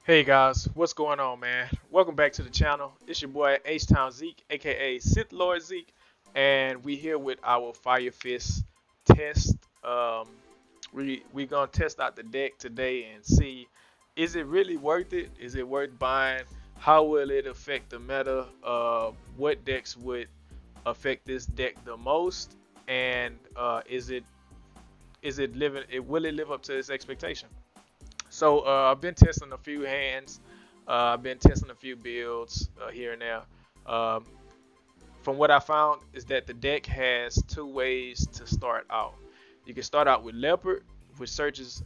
Hey guys, what's going on, man? Welcome back to the channel. It's your boy H Town Zeke, aka Sith Lord Zeke, and we here with our Fire Fist test. Um, we gonna test out the deck today and see is it really worth it? Is it worth buying? How will it affect the meta? What decks would affect this deck the most? And is it living? Will it live up to its expectation? So I've been testing a few hands. I've been testing a few builds here and there. Um, from what I found is that the deck has two ways to start out. You can start out with Leopard, which searches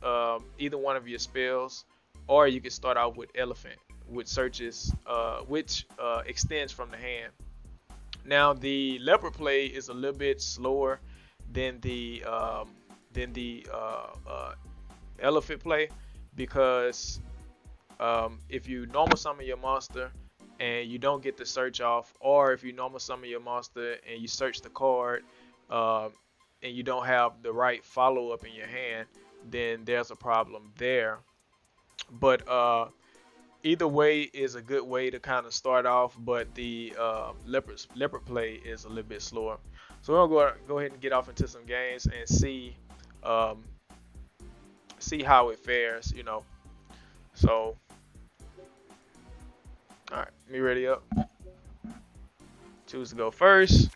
either one of your spells, or you can start out with Elephant, which searches which extends from the hand. Now the Leopard play is a little bit slower than the Elephant play because if you normal summon your monster and you don't get the search off, or if you normal summon your monster and you search the card um, and you don't have the right follow up in your hand, then there's a problem there. But either way is a good way to kind of start off, but the leopard play is a little bit slower. So we're gonna go ahead and get off into some games and um, see how it fares, you know. So all right, me ready up. Choose to go first,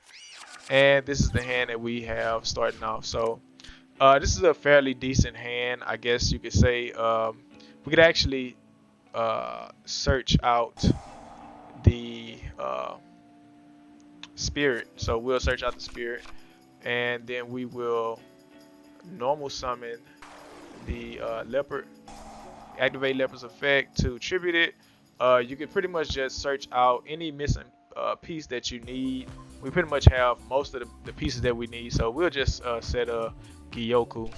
and this is the hand that we have starting off. So this is a fairly decent hand, I guess you could say. We could actually search out the spirit. So we'll search out the spirit, and then we will normal summon the leopard. Activate leopard's effect to tribute it. You can pretty much just search out any missing piece that you need. We pretty much have most of the pieces that we need, so we'll just set a Gyokku,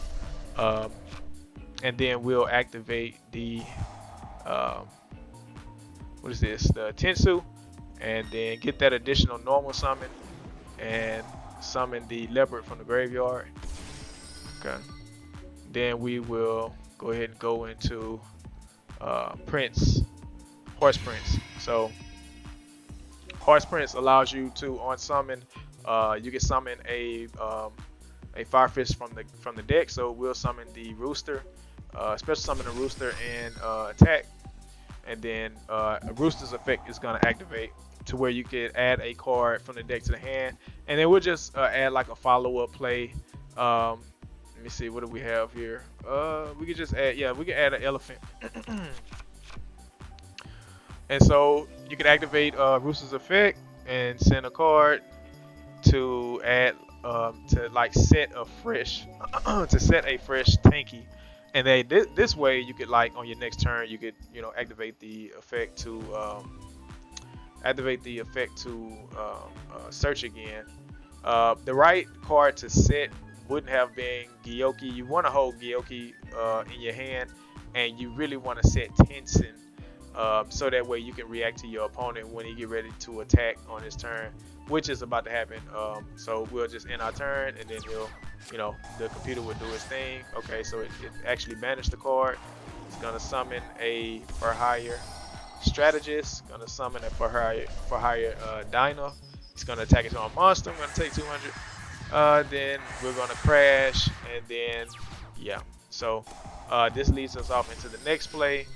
um, and then we'll activate the um, what is this? The Tensu, and then get that additional normal summon and summon the leopard from the graveyard. Okay. Then we will go ahead and go into Prince, Horse Prince. So Horse Prince allows you to on summon, you can summon a Fire Fist from the deck. So we'll summon the Rooster, special summon the Rooster and attack, and then a Rooster's effect is gonna activate to where you can add a card from the deck to the hand, and then we'll just add like a follow-up play. Let me see, what do we have here? We could just add, yeah, we can add an elephant. And so you can activate Rooster's effect and send a card to add to like set a fresh to set a fresh tanky. And then this way you could like on your next turn you could activate the effect to search again. The right card to set wouldn't have been Gyoki. You want to hold Gyoki in your hand, and you really want to set Tensin, so that way you can react to your opponent when he get ready to attack on his turn, which is about to happen. So we'll just end our turn, and then the computer will do its thing. Okay, so it actually banished the card. It's gonna summon a for hire strategist. Gonna summon a for hire Dino. It's gonna attack into a monster. I'm gonna take 200. Then we're gonna crash, and then yeah. So this leads us off into the next play.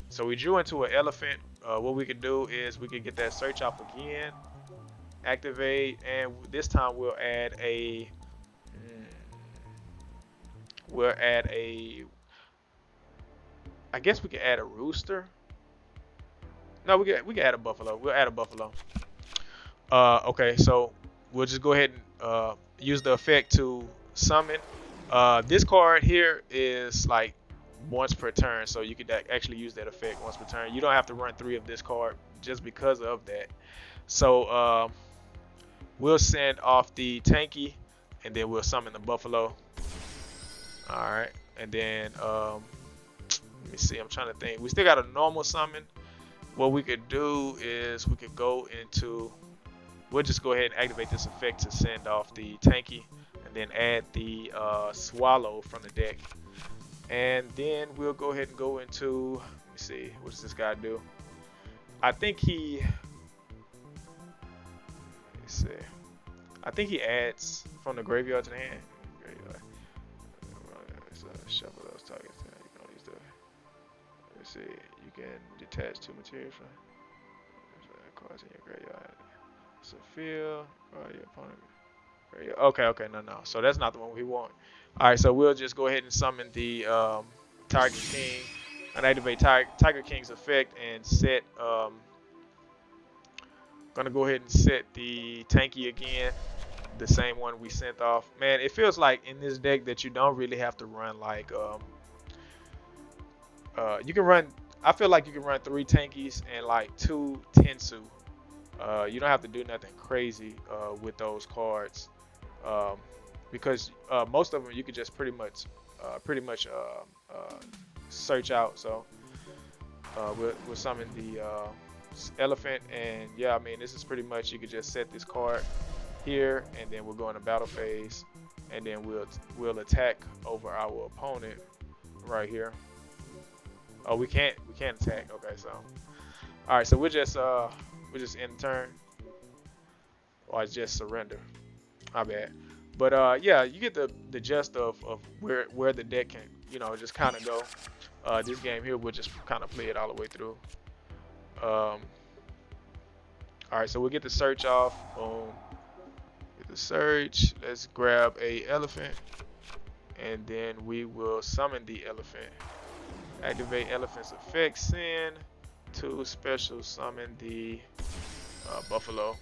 So we drew into an elephant. What we could do is we could get that search off again, activate, and this time we'll add a I guess we could add a rooster. No, we can add a buffalo. We'll add a buffalo. Okay, so we'll just go ahead and use the effect to summon. This card here is like once per turn, so you could actually use that effect once per turn. You don't have to run 3 of this card just because of that. So we'll send off the tanky, and then we'll summon the buffalo. All right, and then let me see. I'm trying to think. We still got a normal summon. What we could do is we could go into. We'll just go ahead and activate this effect to send off the tanky, and then add the swallow from the deck. And then we'll go ahead and go into me see. What does this guy do? I think he. Let's see. I think he adds from the graveyard to the hand. Graveyard. Shuffle those targets. You don't use the. Let's see. You can detach two materials from cards in your graveyard. So field. Your opponent. Okay, no. So that's not the one we want. All right, so we'll just go ahead and summon the Tiger King and activate Tiger King's effect and set. Gonna go ahead and set the Tanky again, the same one we sent off. Man, it feels like in this deck that you don't really have to run like you can run. I feel like you can run 3 Tankies and like 2 Tensu. You don't have to do nothing crazy with those cards. Because most of them you could just pretty much search out. So we'll summon the elephant, and yeah, I mean this is pretty much you could just set this card here, and then we'll go into battle phase, and then we'll attack over our opponent right here. Oh, we can't attack. Okay, so all right, so we'll just end turn, or just surrender. My bad. But yeah, you get the gist of where the deck can, you know, just kind of go. This game here, we'll just kind of play it all the way through. All right, so we'll get the search off. Boom. Get the search. Let's grab a elephant, and then we will summon the elephant. Activate elephant's effect. Send to special summon the buffalo.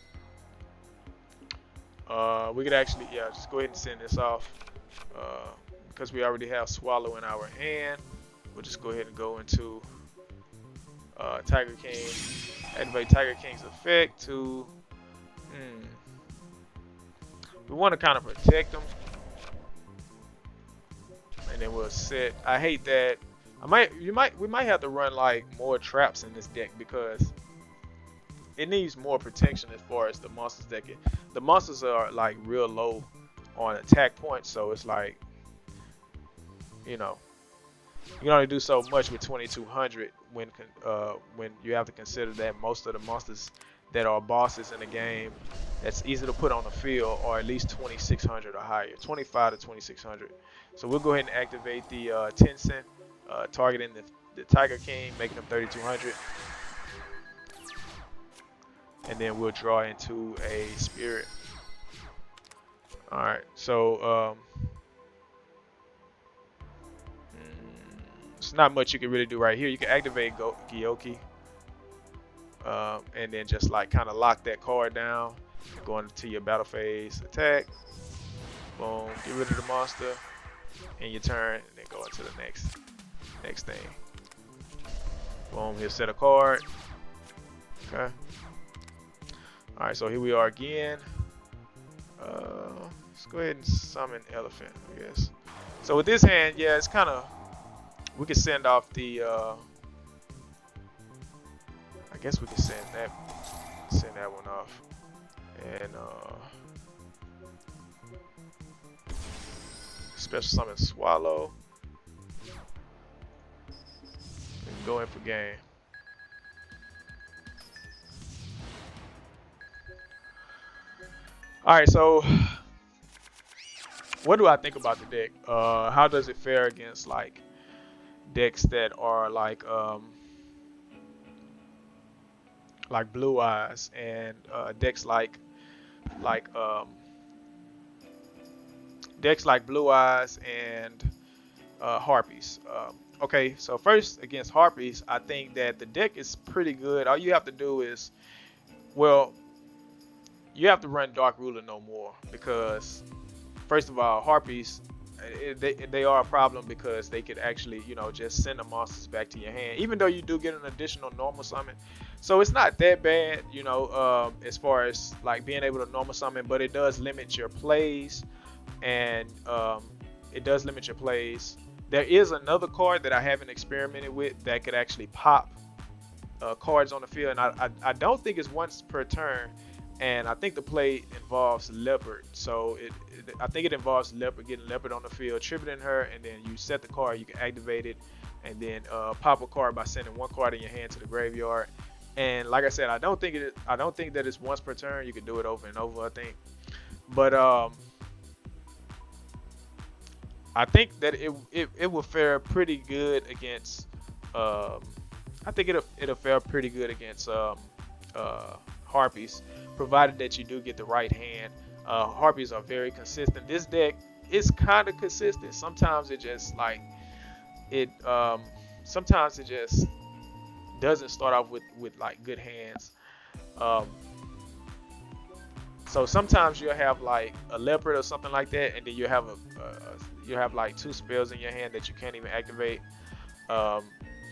We could actually, yeah, just go ahead and send this off because we already have Swallow in our hand. We'll just go ahead and go into Tiger King. Activate Tiger King's effect to. We want to kind of protect them, and then we'll set. I hate that. We might have to run like more traps in this deck because it needs more protection as far as the monsters deck. The monsters are like real low on attack points, so it's like, you know, you can only do so much with 2200 when you have to consider that most of the monsters that are bosses in the game that's easy to put on the field are at least 2600 or higher, 25 to 2600. So we'll go ahead and activate the Tencent, targeting the Tiger King, making them 3200. And then we'll draw into a spirit. Alright, so it's not much you can really do right here. You can activate Gyoki, and then just like kind of lock that card down, go into your battle phase, attack, boom, get rid of the monster in your turn, and then go into the next thing. Boom, he'll set a card. Okay. Alright, so here we are again. Let's go ahead and summon Elephant, I guess. So with this hand, yeah, it's kind of, we can send off the, I guess we can send that one off. And special summon Swallow. And go in for game. Alright, so what do I think about the deck? How does it fare against like decks that are like Blue Eyes and decks like Blue Eyes and Harpies? Okay, so first against Harpies, I think that the deck is pretty good. All you have to do is, well, you have to run Dark Ruler no more because, first of all, Harpies, they are a problem because they could actually, you know, just send the monsters back to your hand, even though you do get an additional normal summon. So it's not that bad, you know, as far as like being able to normal summon, but it does limit your plays, and it does limit your plays. There is another card that I haven't experimented with that could actually pop cards on the field, and I don't think it's once per turn, and I think the play involves Leopard. So I think it involves Leopard, getting Leopard on the field, tributing her, and then you set the card. You can activate it, and then pop a card by sending one card in your hand to the graveyard. And like I said, I don't think that it's once per turn. You can do it over and over, I think. But I think that it will fare pretty good against. I think it'll fare pretty good against Harpies, provided that you do get the right hand. Harpies are very consistent. This deck is kind of consistent. Sometimes it just like it. Sometimes it just doesn't start off with like good hands. Um, so sometimes you'll have like a leopard or something like that, and then you have like two spells in your hand that you can't even activate. Um,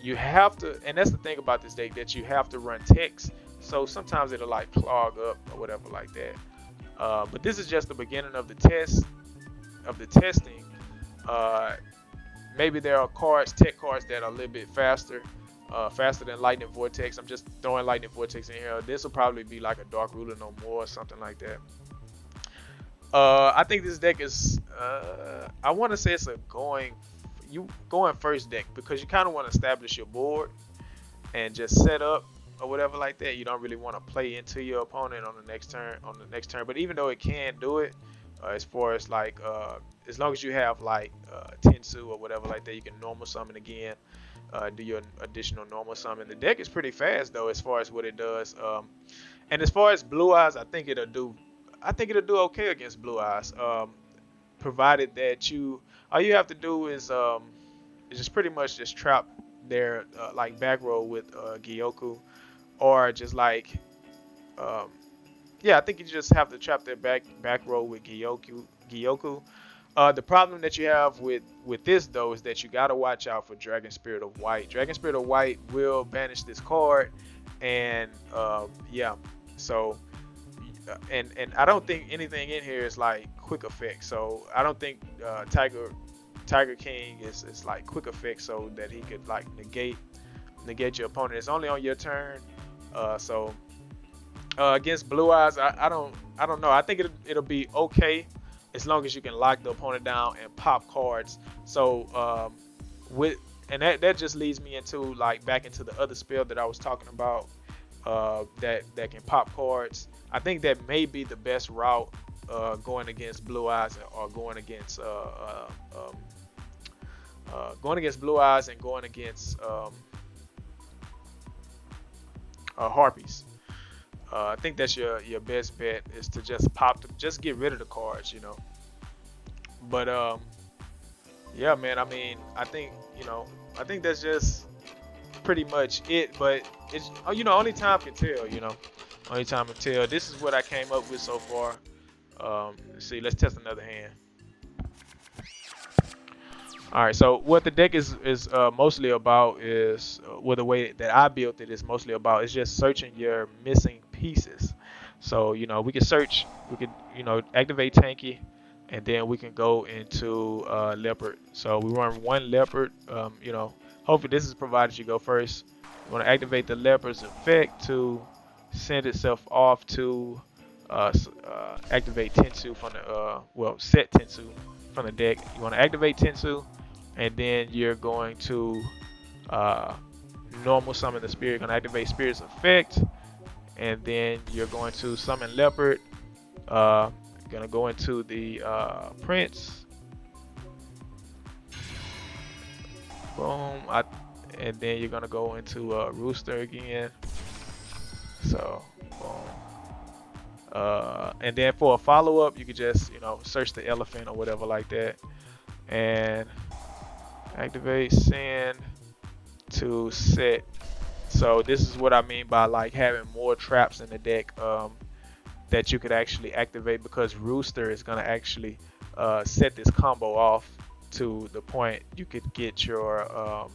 you have to, and that's the thing about this deck, that you have to run text. So sometimes it'll like clog up or whatever like that. But this is just the beginning of the testing. Uh, Maybe there are tech cards that are a little bit faster, faster than Lightning Vortex. I'm just throwing Lightning Vortex in here. This will probably be like a Dark Ruler no more or something like that. I think this deck is, I want to say it's a going first deck, because you kind of want to establish your board and just set up or whatever like that. You don't really want to play into your opponent on the next turn. But even though it can do it, as far as like as long as you have like Tensu or whatever like that, you can normal summon again, do your additional normal summon. The deck is pretty fast though as far as what it does. And as far as Blue Eyes, I think it'll do okay against Blue Eyes, provided that all you have to do is just pretty much just trap their like back row with Gyokkou, or just like yeah, I think you just have to trap their back row with Gyokkou. The problem that you have with this though is that you gotta watch out for Dragon Spirit of White. Dragon Spirit of White will banish this card, and yeah, so and I don't think anything in here is like quick effect. So I don't think Tiger King is like quick effect, so that he could like negate your opponent. It's only on your turn. So against Blue Eyes, I don't know. I think it'll be okay as long as you can lock the opponent down and pop cards. So that just leads me into like back into the other spell that I was talking about, that can pop cards. I think that may be the best route going against Blue Eyes, or going against Blue Eyes and going against Harpies. I think that's your best bet, is to just get rid of the cards, But yeah, man. I mean, I think that's just pretty much it. But it's only time can tell. Only time can tell. This is what I came up with so far. Let's see. Let's test another hand. All right. So what the deck is mostly about is, the way that I built it is mostly about is just searching your missing pieces. So we can search. We could activate Tanky, and then we can go into Leopard. So we run one Leopard. Hopefully this is provided you go first. You want to activate the Leopard's effect to send itself off to activate Tensu from the set Tensu from the deck. You want to activate Tensu, and then you're going to normal summon the spirit. You're going to activate Spirit's effect, and then you're going to summon Leopard. Gonna go into the Prince. Boom. And then you're gonna go into Rooster again. So boom. And then for a follow-up, you could just search the elephant or whatever like that, and activate send to set. So this is what I mean by like having more traps in the deck that you could actually activate, because Rooster is gonna actually set this combo off to the point you could get your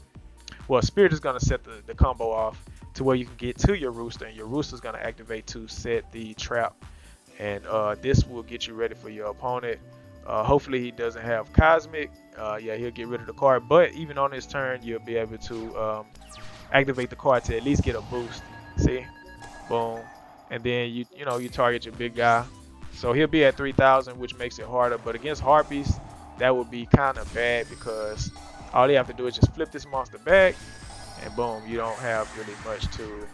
Spirit is gonna set the combo off to where you can get to your Rooster, and your Rooster is gonna activate to set the trap, and this will get you ready for your opponent. Hopefully he doesn't have Cosmic. Yeah, he'll get rid of the card, but even on his turn you'll be able to activate the card to at least get a boost. See, boom. and then you target your big guy. So he'll be at 3,000, which makes it harder. But against harpies, that would be kind of bad because all you have to do is just flip this monster back, and boom, you don't have really much to.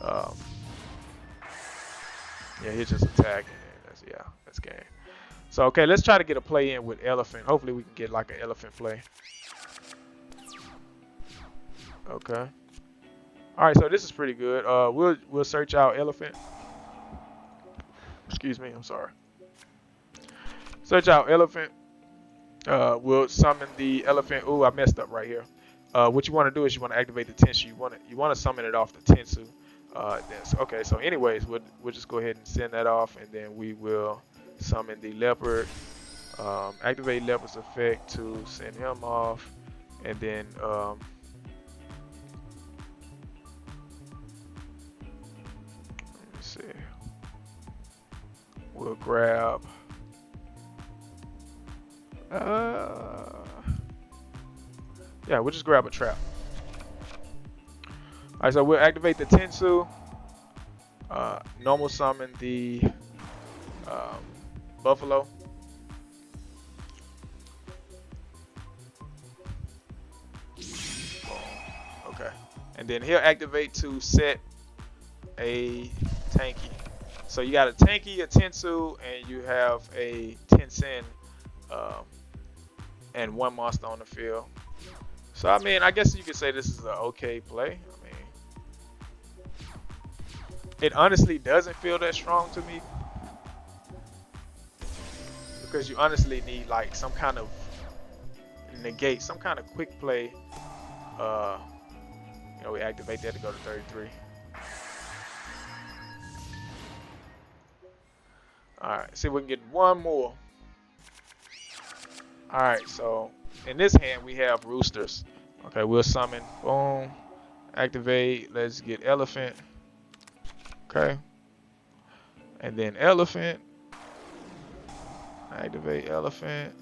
Um, yeah, he's just attacking, and that's game. So okay, let's try to get a play in with elephant. Hopefully we can get like an elephant play. Okay. All right, so this is pretty good. We'll search out elephant. Excuse me, I'm sorry. Search out elephant. We'll summon the elephant. Ooh, I messed up right here. What you want to do is you want to activate the Tensu. You want to summon it off the Tensu. Okay. So anyways, we'll just go ahead and send that off, and then we will summon the leopard. Activate leopard's effect to send him off, and then let me see. We'll grab. Yeah, we'll just grab a trap. Alright, so we'll activate the Tensu. Normal summon the buffalo. Okay. And then he'll activate to set a tanky. So you got a tanky, a Tensu, and you have a Tensen, and one monster on the field. So I mean, I guess you could say this is an okay play. I mean, it honestly doesn't feel that strong to me because you honestly need like some kind of negate, some kind of quick play. We activate that to go to 33. Alright, see if we can get one more. Alright, so in this hand we have roosters. Okay, we'll summon. Boom. Activate. Let's get elephant. Okay. And then elephant. Activate elephant.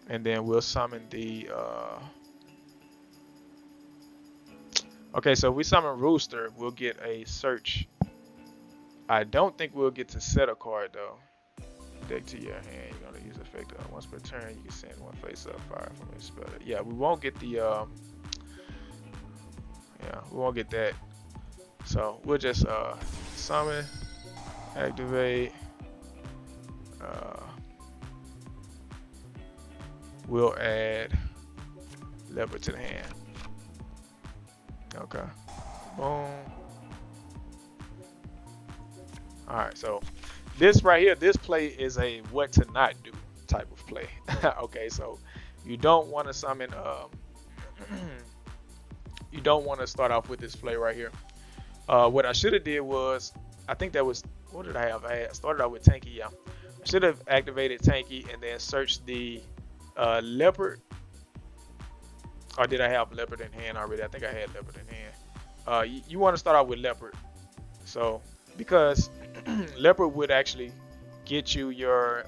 And then we'll summon the okay, so if we summon rooster, we'll get a search. I don't think we'll get to set a card though. Deck to your hand. You're gonna use effect once per turn. You can send one face up fire from a spell. Yeah, we won't get the we won't get that. So we'll just summon, activate. We'll add leopard to the hand. Okay. Boom. Alright, so this right here, this play is a what to not do type of play. Okay, so you don't want to summon you don't want to start off with this play right here. What I should have did was, I think that was, what did I have? I started out with tanky. Yeah, I should have activated tanky and then searched the leopard. Or did I have leopard in hand already? I think I had leopard in hand. You want to start out with leopard. So because leopard would actually get you your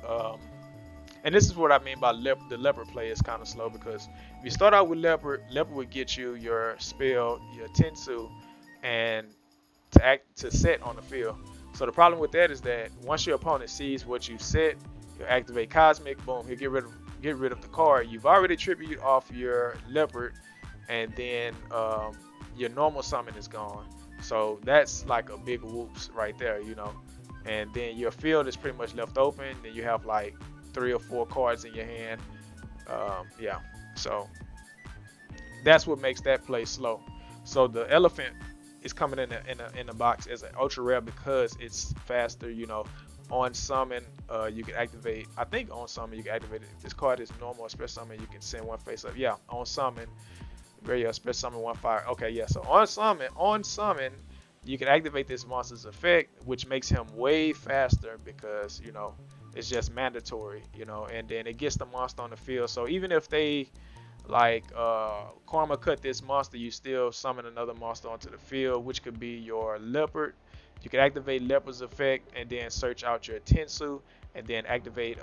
and this is what I mean by the leopard play is kind of slow, because if you start out with leopard would get you your spell, your Tensu, and to set on the field. So the problem with that is that once your opponent sees what you set, you'll activate cosmic, boom, he'll get rid of the card. You've already tributed off your leopard, and then your normal summon is gone. So that's like a big whoops right there, and then your field is pretty much left open. Then you have like 3 or 4 cards in your hand. Yeah, so that's what makes that play slow. So the elephant is coming in the box as an ultra rare because it's faster. On summon, you can activate. I think on summon you can activate it. If this card is normal or special summon, you can send one face up. Yeah, on summon, very special summon one fire. Okay, yeah. So on summon, you can activate this monster's effect, which makes him way faster because it's just mandatory. And then it gets the monster on the field. So even if they like karma cut this monster, you still summon another monster onto the field, which could be your leopard. You can activate leopard's effect and then search out your Tensu, and then activate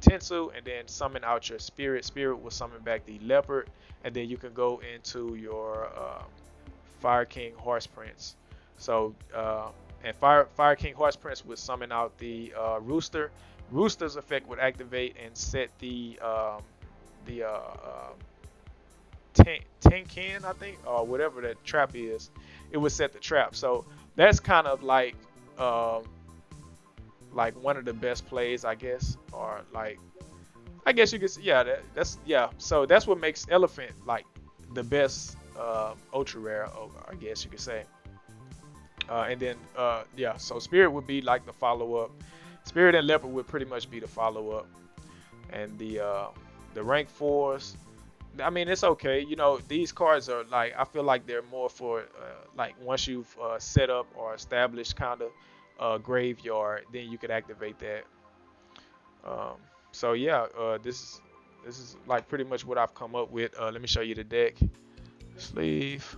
Tensu and then summon out your spirit. Spirit will summon back the leopard, and then you can go into your Fire King Horse Prince. So and Fire King Horse Prince would summon out the Rooster. Rooster's effect would activate and set the Tenkin, I think, or whatever that trap is. It would set the trap. So that's kind of um, like one of the best plays, I guess, or like I guess you could say, yeah, that's yeah. So that's what makes Elephant like the best ultra rare, I guess you could say. And then yeah, so Spirit would be like the follow up. Spirit and Leopard would pretty much be the follow up, and the rank fours. I mean, it's okay. You know, these cards are like I feel like they're more for like once you've set up or established kind of graveyard, then you could activate that. Um, so yeah, this is like pretty much what I've come up with. Let me show you the deck. Sleeve.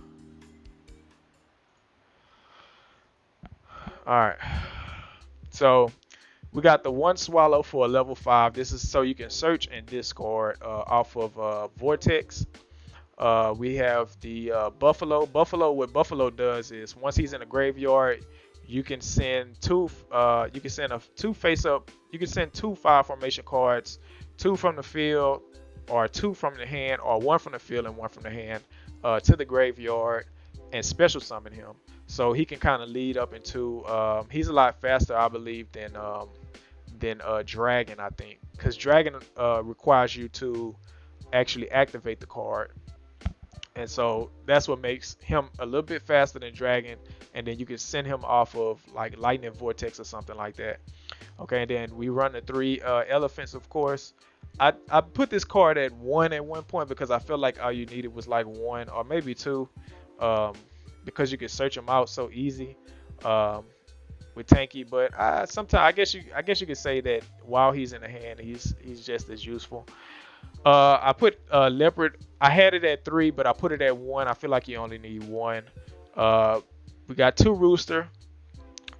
All right. So we got the one swallow for a level 5. This is so you can search and discard off of Vortex. We have the Buffalo. Buffalo, what Buffalo does is once he's in a graveyard, you can send two. You can send two face up. You can send two 5 formation cards, two from the field, or two from the hand, or one from the field and one from the hand, to the graveyard, and special summon him. So he can kind of lead up into. He's a lot faster, I believe, than Dragon. I think because Dragon requires you to actually activate the card. And so that's what makes him a little bit faster than Dragon. And then you can send him off of like Lightning Vortex or something like that. Okay, and then we run the 3 elephants, of course. I put this card at 1 at one point because I felt like all you needed was like 1 or maybe 2, um, because you could search them out so easy with Tanky. But sometimes I guess you could say that while he's in the hand, he's just as useful. I put Leopard. I had it at 3, but I put it at 1. I feel like you only need 1. We got 2 Rooster,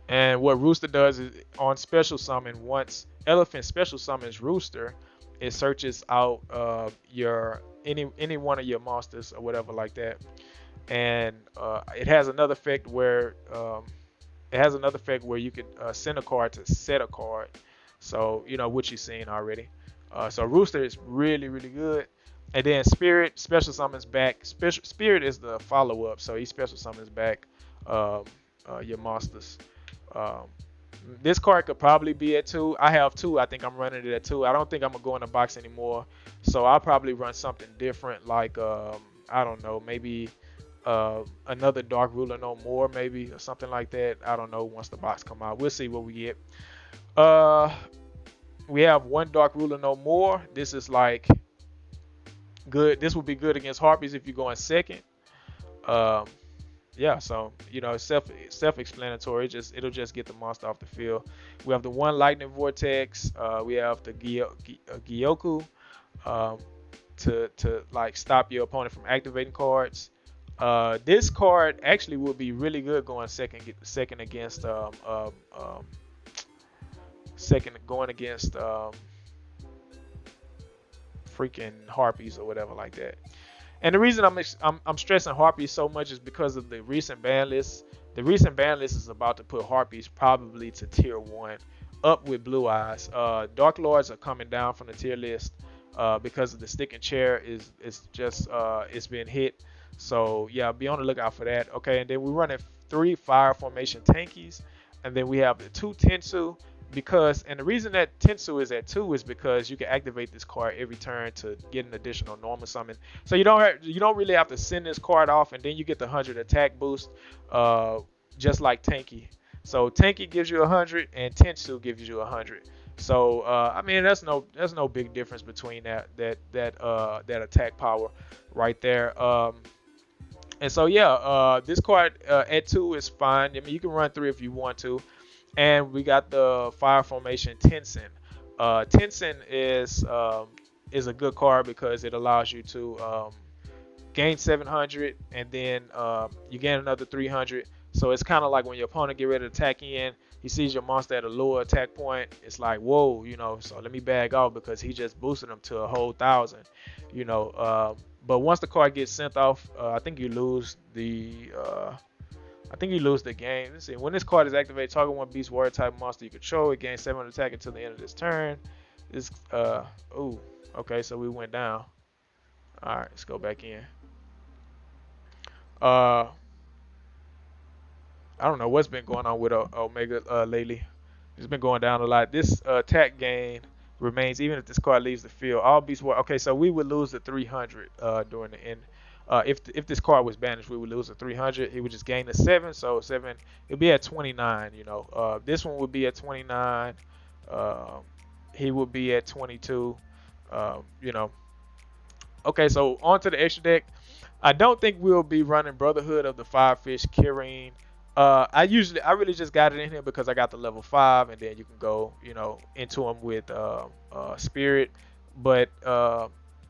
and what Rooster does is on special summon, once Elephant special summons Rooster, it searches out your any one of your monsters or whatever like that, and it has another effect where you could send a card to set a card. So you know what you've seen already. So Rooster is really really good. And then Spirit special summons back. Spirit is the follow up, so he special summons back your monsters. Um, this card could probably be at 2. I have 2. I think I'm running it at 2. I don't think I'm gonna go in the box anymore, so I'll probably run something different, like I don't know, maybe another Dark Ruler no more, maybe, or something like that. I don't know. Once the box come out, we'll see what we get. Uh, we have one Dark Ruler no more. This is like good. This would be good against Harpies if you go in second. Um, yeah, so you know, self-explanatory. It'll just get the monster off the field. We have the one Lightning Vortex. We have the Gyoku um, to like stop your opponent from activating cards. This card actually would be really good going second against second going against freaking Harpies or whatever like that. And the reason I'm stressing Harpies so much is because of the recent ban list. The recent ban list is about to put Harpies probably to tier 1, up with Blue Eyes. Dark Lords are coming down from the tier list because of the stick and chair is just it's been hit. So yeah, be on the lookout for that. Okay, and then we run 3 fire formation tankies, and then we have the 2 Tensu. And the reason that Tensu is at 2 is because you can activate this card every turn to get an additional normal summon. So you don't really have to send this card off, and then you get the 100 attack boost, just like Tanky. So Tanky gives you 100, and Tensu gives you 100. So I mean there's no big difference between that attack power right there. And so yeah, this card at 2 is fine. I mean you can run 3 if you want to. And we got the fire formation Tensen. Tensen is a good card because it allows you to gain 700 and then you gain another 300. So it's kind of like when your opponent get ready to attack in, he sees your monster at a lower attack point. It's like, whoa, you know, so let me bag off because he just boosted him to a whole 1,000, you know. But once the card gets sent off, I think you lose the I think you lose the game. Let's see. When this card is activated, target one beast warrior type monster you control. It gains 7 attack until the end of this turn. This ooh. Okay, so we went down. All right, let's go back in. Uh, I don't know what's been going on with Omega lately. It's been going down a lot. This attack gain remains even if this card leaves the field. All beasts war. Okay, so we would lose the 300 during the end. If this card was banished, we would lose the 300. He would just gain the 7. So 7, it'd be at 29. You know, this one would be at 29. Uh, he would be at 22. You know. Okay, so on to the extra deck. I don't think we'll be running Brotherhood of the Firefish Kirin. I really just got it in here because I got the level 5, and then you can go, you know, into them with Spirit. But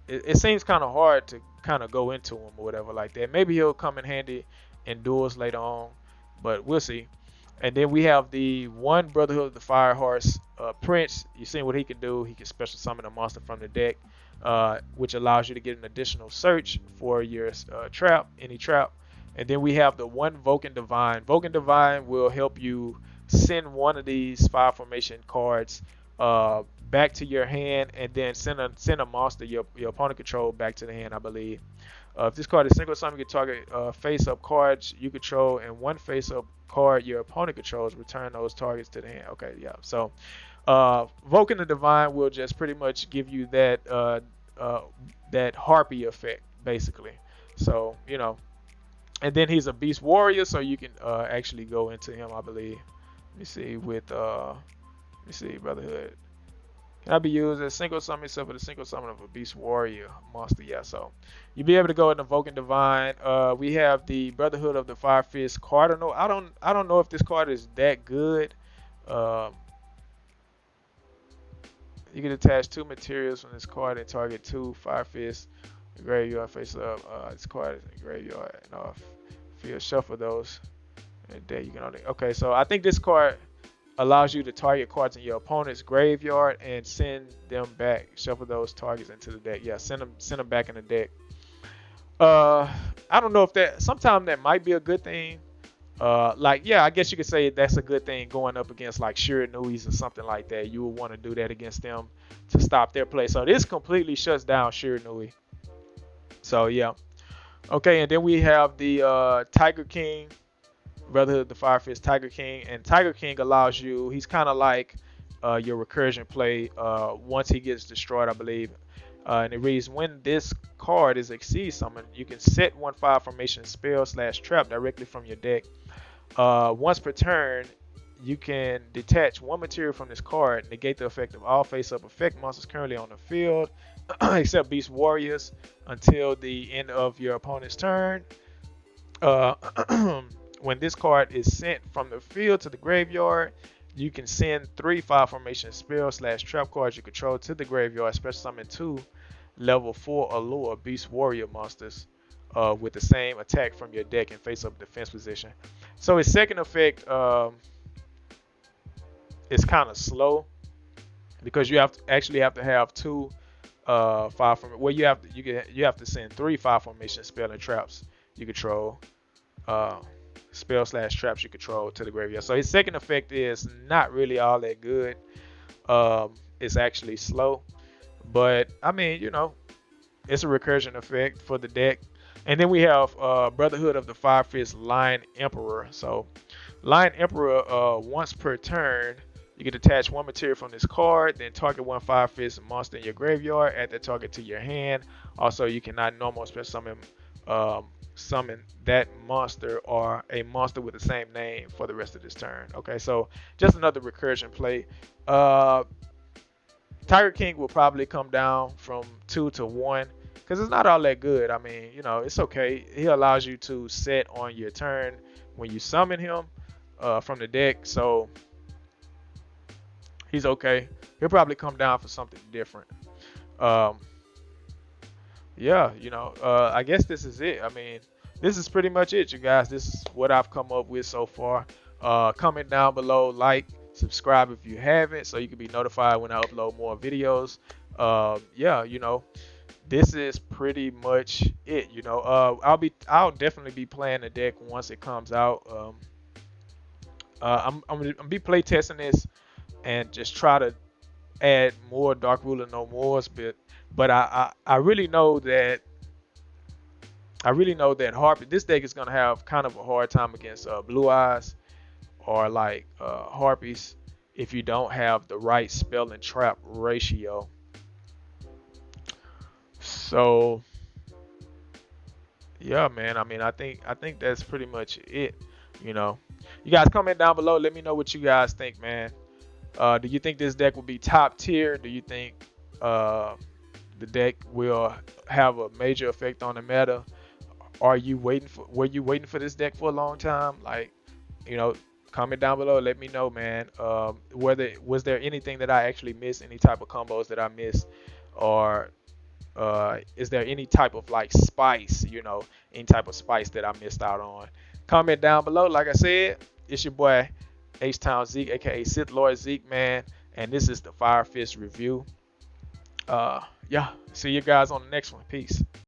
it seems kind of hard to kind of go into him or whatever like that. Maybe he'll come in handy in duels later on, but we'll see. And then we have the one Brotherhood of the Fire Horse Prince. You seen what he can do? He can special summon a monster from the deck, which allows you to get an additional search for your trap, any trap. And then we have the one Vulcan Divine. Vulcan Divine will help you send one of these 5 formation cards back to your hand, and then send a monster your opponent control back to the hand, I believe. If this card is single summon, you can target face-up cards you control, and one face-up card your opponent controls. Return those targets to the hand. Okay, yeah. So Vulcan the Divine will just pretty much give you that harpy effect, basically. So, you know. And then he's a beast warrior, so you can actually go into him, I believe. Let me see, with Brotherhood. Can I be used as single summon except for the single summon of a beast warrior monster? Yeah, so you'll be able to go into Vulcan Divine. We have the Brotherhood of the Firefist Cardinal. I don't know if this card is that good. You can attach 2 materials from this card and target 2 Firefist. Graveyard face up. This card is in the graveyard and off field. Shuffle those. And there you can only. Okay, so I think this card allows you to target cards in your opponent's graveyard and send them back. Shuffle those targets into the deck. Yeah, send them back in the deck. I don't know if that. Sometimes that might be a good thing. Like, yeah, I guess you could say that's a good thing going up against like Shiranuis or something like that. You would want to do that against them to stop their play. So this completely shuts down Shiranui. So yeah. Okay, and then we have the Tiger King, Brotherhood of the Firefist Tiger King. And Tiger King allows you, he's kind of like your recursion play once he gets destroyed, I believe. And it reads, when this card is exceed summoned, you can set 1/5 formation spell / trap directly from your deck. Once per turn, you can detach 1 material from this card, negate the effect of all face-up effect monsters currently on the field, except Beast Warriors, until the end of your opponent's turn. When this card is sent from the field to the graveyard, you can send 3 5 formation spell / trap cards you control to the graveyard, special summon 2 level 4 Allure Beast Warrior monsters with the same attack from your deck and face up defense position. So its second effect is kind of slow because you actually have to have 2 5 from well you have to send 3 5 formation spell and traps you control spell / traps you control to the graveyard. So his second effect is not really all that good. It's actually slow, but I mean, you know, it's a recursion effect for the deck. And then we have Brotherhood of the Firefist Lion Emperor. So Lion Emperor, once per turn, you can attach 1 material from this card, then target 1 Firefist monster in your graveyard, add that target to your hand. Also, you cannot normal special summon that monster or a monster with the same name for the rest of this turn. Okay, so just another recursion play. Tiger King will probably come down from 2 to 1 because it's not all that good. I mean, you know, it's okay. He allows you to set on your turn when you summon him from the deck, so he's okay. He'll probably come down for something different. Yeah, you know, I guess this is it. I mean, this is pretty much it, you guys. This is what I've come up with so far. Comment down below, like, subscribe if you haven't, so you can be notified when I upload more videos. Yeah, you know, this is pretty much it. I'll definitely be playing the deck once it comes out. I'm gonna be play testing this and just try to add more Dark Ruler No Mores, but I really know that Harpy, this deck is gonna have kind of a hard time against Blue Eyes or like Harpies if you don't have the right spell and trap ratio. So yeah, man. I mean, I think that's pretty much it. You know, you guys comment down below. Let me know what you guys think, man. Do you think this deck will be top tier? Do you think uh, the deck will have a major effect on the meta? Were you waiting for this deck for a long time? Like, you know, comment down below. Let me know, man. Whether was there anything that I actually missed, any type of combos that I missed, or is there any type of like spice, any type of spice that I missed out on? Comment down below. Like I said, it's your boy H-Town Zeke, aka Sith Lord Zeke, man, and this is the Fire Fist review. Yeah, see you guys on the next one. Peace.